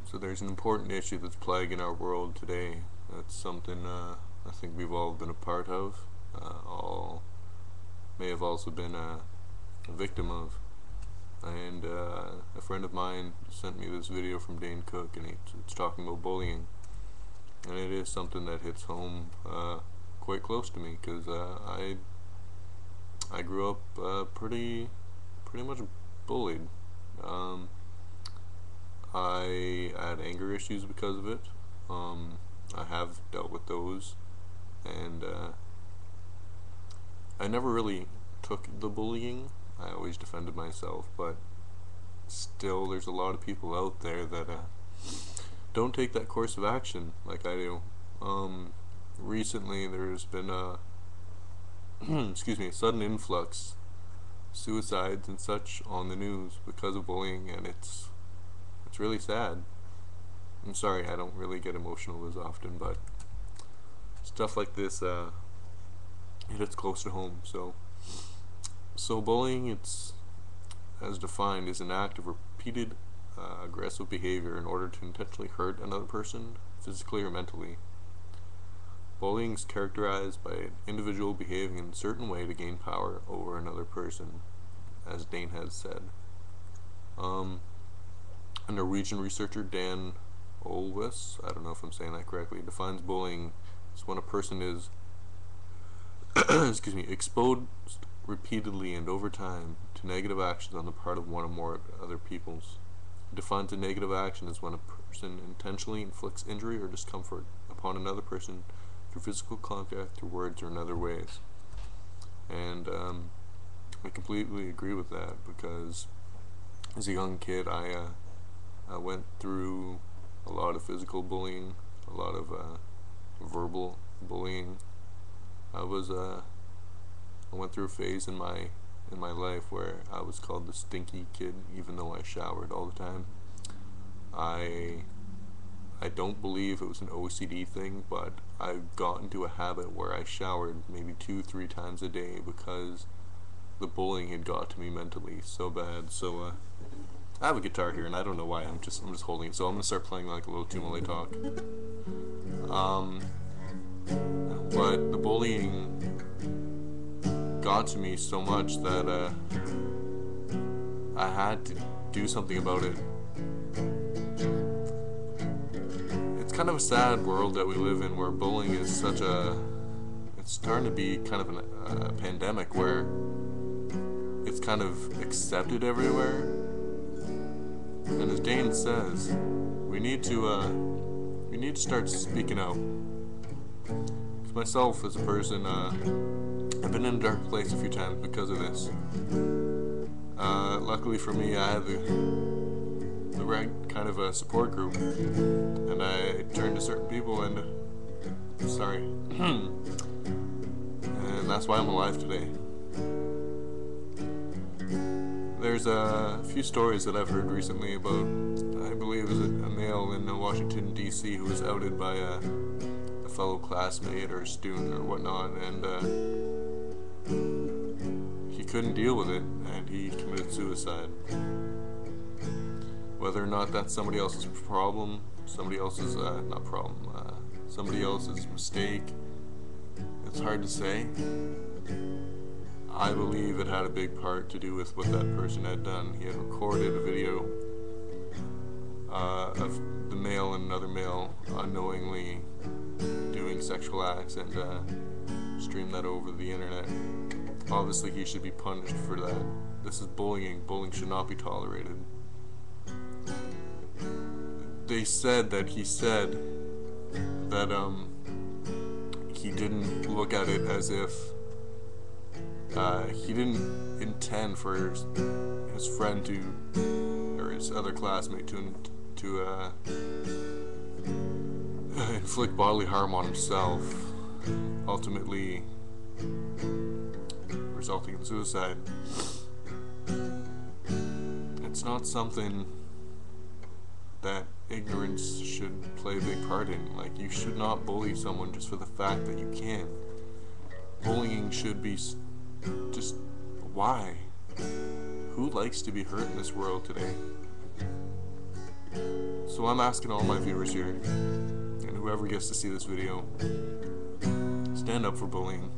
So there's an important issue that's plaguing our world today. That's something I think we've all been a part of, all may have also been a victim of. And a friend of mine sent me this video from Dane Cook, and it's talking about bullying. And it is something that hits home quite close to me, because I grew up pretty much bullied. I had anger issues because of it. I have dealt with those, and I never really took the bullying. I always defended myself, but still there's a lot of people out there that don't take that course of action like I do. Recently there's been a excuse me, a sudden influx suicides and such on the news because of bullying, and it's really sad. I'm sorry, I don't really get emotional as often, but stuff like this hits close to home. So bullying, it's as defined as an act of repeated aggressive behavior in order to intentionally hurt another person, physically or mentally. Bullying is characterized by an individual behaving in a certain way to gain power over another person, as Dane has said. A Norwegian researcher, Dan Olwes, I don't know if I'm saying that correctly, defines bullying as when a person is excuse me, exposed repeatedly and over time to negative actions on the part of one or more other peoples. It defines a negative action as when a person intentionally inflicts injury or discomfort upon another person through physical contact, through words, or in other ways. And I completely agree with that, because as a young kid I went through a lot of physical bullying, a lot of verbal bullying. I went through a phase in my life where I was called the stinky kid, even though I showered all the time. I don't believe it was an OCD thing, but I got into a habit where I showered maybe 2-3 times a day because the bullying had got to me mentally so bad. So I have a guitar here, and I don't know why. I'm just holding it. So I'm gonna start playing like a little tune while I talk. But the bullying got to me so much that I had to do something about it. It's kind of a sad world that we live in, where bullying is such it's starting to be kind of a pandemic where it's kind of accepted everywhere. And as Dane says, we need to start speaking out. Because myself, as a person, I've been in a dark place a few times because of this. Luckily for me, I have the right kind of a support group, and I turned to certain people, and and that's why I'm alive today. There's a few stories that I've heard recently about, I believe it was a male in Washington, D.C. who was outed by a fellow classmate or student or whatnot, and he couldn't deal with it, and he committed suicide. Whether or not that's somebody else's problem, somebody else's somebody else's mistake, it's hard to say. I believe it had a big part to do with what that person had done. He had recorded a video of the male and another male unknowingly doing sexual acts, and streamed that over the internet. Obviously he should be punished for that. This is bullying. Bullying should not be tolerated. They said that he said that he didn't look at it as if he didn't intend for his friend or his other classmate to inflict bodily harm on himself, ultimately resulting in suicide. It's not something that ignorance should play a big part in. Like, you should not bully someone just for the fact that you can. Bullying should be just, why? Who likes to be hurt in this world today? So I'm asking all my viewers here, and whoever gets to see this video, stand up for bullying,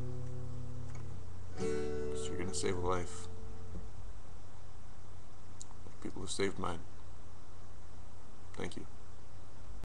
because you're gonna save a life. Like people have saved mine. Thank you.